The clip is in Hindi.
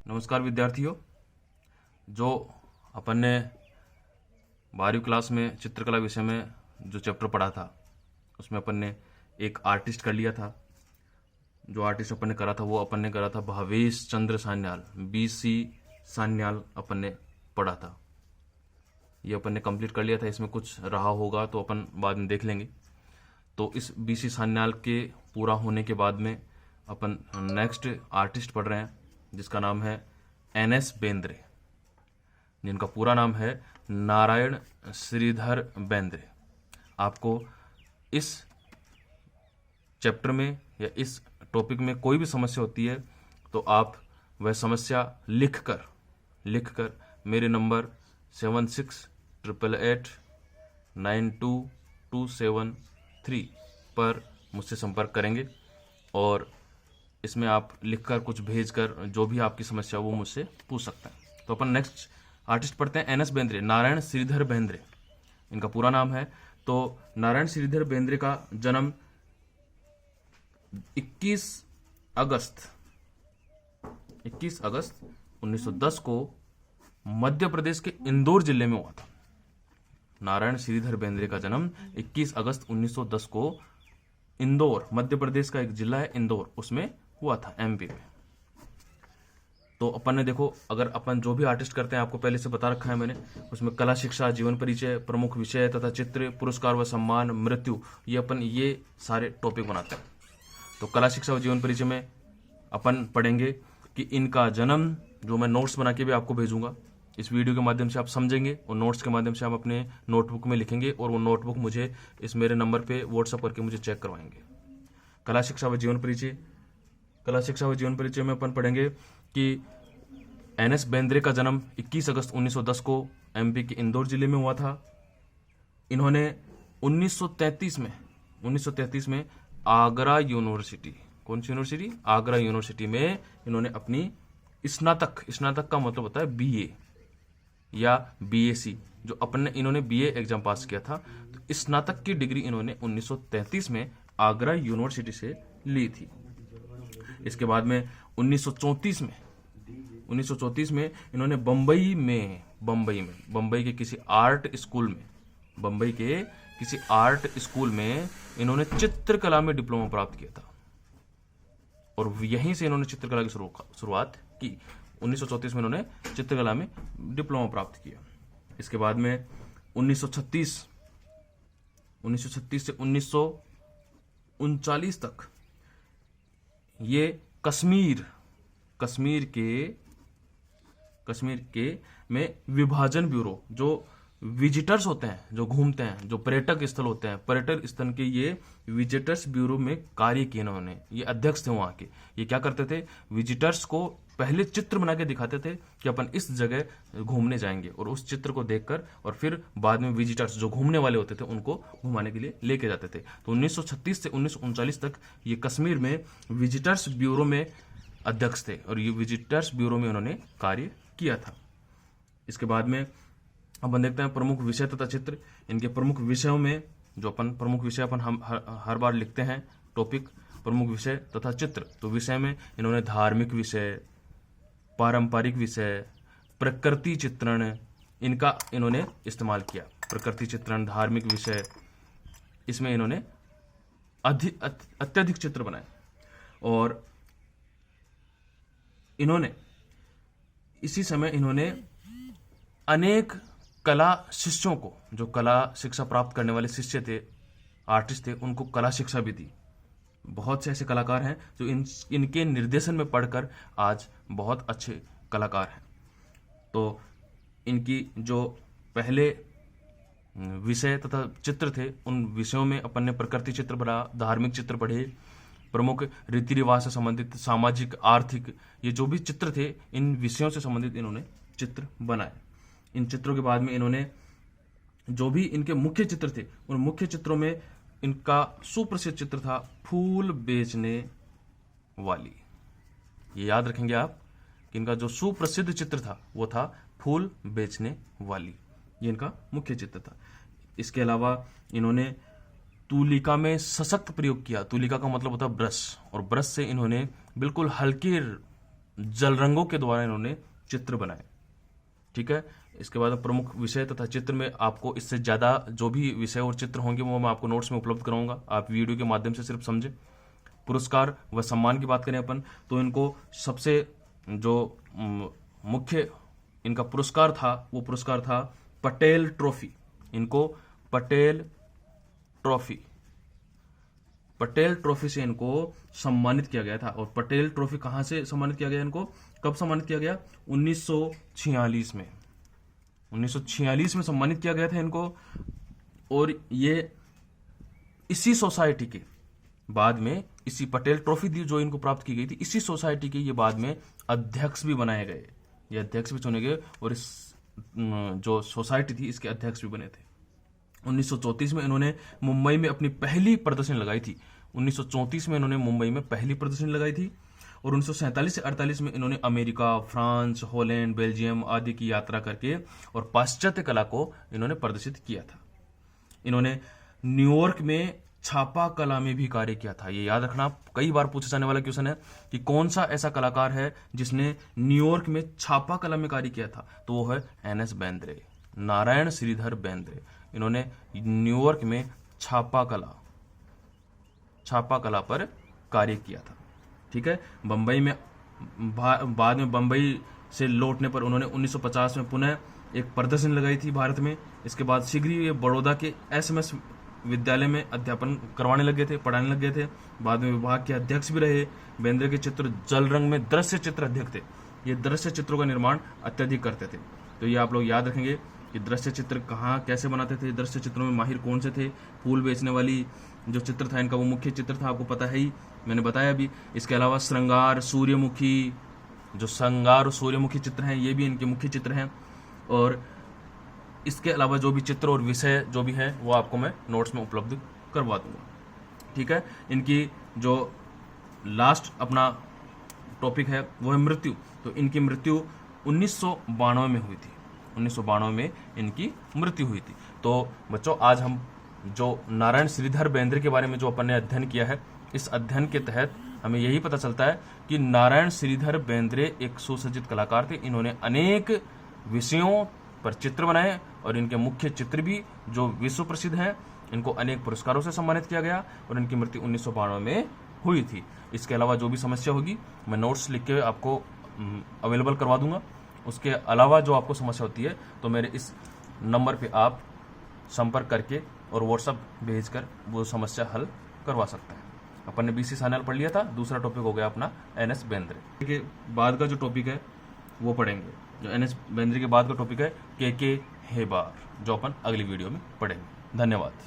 नमस्कार विद्यार्थियों। जो अपन ने 12वीं क्लास में चित्रकला विषय में जो चैप्टर पढ़ा था उसमें अपन ने एक आर्टिस्ट कर लिया था। जो आर्टिस्ट अपन ने करा था वो अपन ने करा था भावेश चंद्र सान्याल, BC सान्याल अपन ने पढ़ा था। ये अपन ने कंप्लीट कर लिया था। इसमें कुछ रहा होगा तो अपन बाद में देख लेंगे। तो इस BC सान्याल के पूरा होने के बाद में अपन नेक्स्ट आर्टिस्ट पढ़ रहे हैं जिसका नाम है NS बेंद्रे, जिनका पूरा नाम है नारायण श्रीधर बेंद्रे। आपको इस चैप्टर में या इस टॉपिक में कोई भी समस्या होती है तो आप वह समस्या लिखकर मेरे नंबर 7688892273 पर मुझसे संपर्क करेंगे और इसमें आप लिखकर कुछ भेजकर जो भी आपकी समस्या वो मुझसे पूछ सकते हैं। तो अपन नेक्स्ट आर्टिस्ट पढ़ते हैं NS बेंद्रे, नारायण श्रीधर बेंद्रे इनका पूरा नाम है। तो नारायण श्रीधर बेंद्रे का जन्म 21 अगस्त 1910 को मध्य प्रदेश के इंदौर जिले में हुआ था। नारायण श्रीधर बेंद्रे का जन्म 21 अगस्त 1910 को इंदौर, मध्य प्रदेश का एक जिला है इंदौर, उसमें हुआ था, MP में। तो अपन ने देखो, अगर अपन जो भी आर्टिस्ट करते हैं आपको पहले से बता रखा है मैंने, उसमें कला, शिक्षा, जीवन परिचय, प्रमुख विषय तथा चित्र, पुरस्कार व सम्मान, मृत्यु, ये अपन ये सारे टॉपिक बनाते हैं। तो कला, शिक्षा व जीवन परिचय में अपन पढ़ेंगे कि इनका जन्म, जो मैं नोट्स बना के भी आपको भेजूंगा, इस वीडियो के माध्यम से आप समझेंगे और नोट्स के माध्यम से आप अपने नोटबुक में लिखेंगे और वो नोटबुक मुझे इस मेरे नंबर पे व्हाट्सअप करके मुझे चेक करवाएंगे। कला, शिक्षा व जीवन परिचय में अपन पढ़ेंगे कि NS बेंद्रे का जन्म 21 अगस्त 1910 को MP के इंदौर जिले में हुआ था। इन्होंने 1933 में आगरा यूनिवर्सिटी, कौन सी यूनिवर्सिटी? आगरा यूनिवर्सिटी में इन्होंने अपनी स्नातक का मतलब होता है BA या BAC, जो अपन ने इन्होंने BA एग्जाम पास किया था। तो स्नातक की डिग्री इन्होंने 1933 में आगरा यूनिवर्सिटी से ली थी। इसके बाद में 1934 में इन्होंने बम्बई के किसी आर्ट स्कूल में इन्होंने चित्रकला में डिप्लोमा प्राप्त किया था और यहीं से इन्होंने चित्रकला की शुरुआत की। 1934 में इन्होंने चित्रकला में डिप्लोमा प्राप्त किया। इसके बाद में 1936 से 1939 तक ये कश्मीर के में विभाजन ब्यूरो, जो विजिटर्स होते हैं, जो घूमते हैं, जो पर्यटक स्थल होते हैं, पर्यटक स्थल के ये विजिटर्स ब्यूरो में कार्य किए इन्होंने। ये अध्यक्ष थे वहां के। ये क्या करते थे? विजिटर्स को पहले चित्र बना के दिखाते थे कि अपन इस जगह घूमने जाएंगे और उस चित्र को देखकर और फिर बाद में विजिटर्स जो घूमने वाले होते थे उनको घुमाने के लिए लेके जाते थे। तो 1936 से 1939 तक ये कश्मीर में विजिटर्स ब्यूरो में अध्यक्ष थे और ये विजिटर्स ब्यूरो में उन्होंने कार्य किया था। इसके बाद में अपन देखते हैं प्रमुख विषय तथा चित्र। इनके प्रमुख विषयों में जो अपन प्रमुख विषय अपन हम हर बार लिखते हैं टॉपिक, प्रमुख विषय तथा चित्र। तो विषय में इन्होंने धार्मिक विषय, पारंपरिक विषय, प्रकृति चित्रण, इनका इन्होंने इस्तेमाल किया। प्रकृति चित्रण, धार्मिक विषय, इसमें इन्होंने अत्यधिक चित्र बनाए। और इसी समय इन्होंने अनेक कला शिष्यों को, जो कला शिक्षा प्राप्त करने वाले शिष्य थे, आर्टिस्ट थे, उनको कला शिक्षा भी दी। बहुत से ऐसे कलाकार हैं जो इनके निर्देशन में पढ़कर आज बहुत अच्छे कलाकार हैं। तो इनकी जो पहले विषय तथा चित्र थे उन विषयों में अपन ने प्रकृति चित्र पढ़ा, धार्मिक चित्र पढ़े, प्रमुख रीति रिवाज से संबंधित, सामाजिक, आर्थिक, ये जो भी चित्र थे इन विषयों से संबंधित इन्होंने चित्र बनाए। इन चित्रों के बाद में इन्होंने जो भी इनके मुख्य चित्र थे उन मुख्य चित्रों में इनका सुप्रसिद्ध चित्र था फूल बेचने वाली। ये याद रखेंगे आप कि इनका जो सुप्रसिद्ध चित्र था वो था फूल बेचने वाली। ये इनका मुख्य चित्र था। इसके अलावा इन्होंने तूलिका में सशक्त प्रयोग किया। तूलिका का मतलब होता है ब्रश, और ब्रश से इन्होंने बिल्कुल हल्के जल रंगों के द्वारा इन्होंने चित्र बनाए। ठीक है, इसके बाद प्रमुख विषय तथा चित्र में आपको इससे ज़्यादा जो भी विषय और चित्र होंगे वो मैं आपको नोट्स में उपलब्ध कराऊंगा, आप वीडियो के माध्यम से सिर्फ समझें। पुरस्कार व सम्मान की बात करें अपन, तो इनको सबसे जो मुख्य इनका पुरस्कार था वो पुरस्कार था पटेल ट्रॉफी। इनको पटेल ट्रॉफी से इनको सम्मानित किया गया था। और पटेल ट्रॉफी कहां से सम्मानित किया गया, इनको कब सम्मानित किया गया, 1946 में। 1946 में सम्मानित किया गया था इनको। और ये इसी सोसाइटी के बाद में, इसी पटेल ट्रॉफी जो इनको प्राप्त की गई थी, इसी सोसाइटी के ये बाद में अध्यक्ष भी बनाए गए, ये अध्यक्ष भी चुने गए और इस जो सोसाइटी थी इसके अध्यक्ष भी बने थे। 1934 में इन्होंने मुंबई में अपनी पहली प्रदर्शनी लगाई थी। 1934 में इन्होंने मुंबई में पहली प्रदर्शनी लगाई थी। और 1947 से 48 में इन्होंने अमेरिका, फ्रांस, हॉलैंड, बेल्जियम आदि की यात्रा करके और पाश्चात्य कला को इन्होंने प्रदर्शित किया था। इन्होंने न्यूयॉर्क में छापा कला में भी कार्य किया था। ये याद रखना, कई बार पूछा जाने वाला क्वेश्चन है कि कौन सा ऐसा कलाकार है जिसने न्यूयॉर्क में छापा कला में कार्य किया था, तो वो है एन.एस. बेंद्रे, नारायण श्रीधर बेंद्रे। इन्होंने न्यूयॉर्क में छापा कला पर कार्य किया था। ठीक है, बंबई में बाद में बंबई से लौटने पर उन्होंने 1950 में पुनः एक प्रदर्शनी लगाई थी भारत में। इसके बाद शीघ्र ही बड़ौदा के एसएमएस विद्यालय में अध्यापन करवाने लगे थे, पढ़ाने लगे थे। बाद में विभाग के अध्यक्ष भी रहे। बेंद्रे के चित्र जल रंग में दृश्य चित्र अध्यक्ष थे। ये दृश्य चित्रों का निर्माण अत्यधिक करते थे। तो ये आप लोग याद रखेंगे कि दृश्य चित्र कहाँ कैसे बनाते थे, दृश्य चित्रों में माहिर कौन से थे। फूल बेचने वाली जो चित्र था इनका, वो मुख्य चित्र था, आपको पता है ही, मैंने बताया भी। इसके अलावा श्रृंगार, सूर्यमुखी, जो श्रृंगार और सूर्यमुखी चित्र हैं ये भी इनके मुख्य चित्र हैं। और इसके अलावा जो भी चित्र और विषय जो भी है वो आपको मैं नोट्स में उपलब्ध करवा दूंगा। ठीक है, इनकी जो लास्ट अपना टॉपिक है वो है मृत्यु। तो इनकी मृत्यु 1992 में हुई थी। 1992 में इनकी मृत्यु हुई थी। तो बच्चों, आज हम जो नारायण श्रीधर बेंद्रे के बारे में जो अपन ने अध्ययन किया है, इस अध्ययन के तहत हमें यही पता चलता है कि नारायण श्रीधर बेंद्रे एक सुसज्जित कलाकार थे। इन्होंने अनेक विषयों पर चित्र बनाए और इनके मुख्य चित्र भी जो विश्व प्रसिद्ध हैं, इनको अनेक पुरस्कारों से सम्मानित किया गया और इनकी मृत्यु 1992 में हुई थी। इसके अलावा जो भी समस्या होगी मैं नोट्स लिख के आपको अवेलेबल करवा दूंगा। उसके अलावा जो आपको समस्या होती है तो मेरे इस नंबर पे आप संपर्क करके और व्हाट्सएप भेजकर वो समस्या हल करवा सकते हैं। अपन ने बीसी सान्याल पढ़ लिया था। दूसरा टॉपिक हो गया अपना एन.एस. बेंद्रे के बाद का जो टॉपिक है वो पढ़ेंगे। जो एन.एस. बेंद्रे के बाद का टॉपिक है के हेबार, जो अपन अगली वीडियो में पढ़ेंगे। धन्यवाद।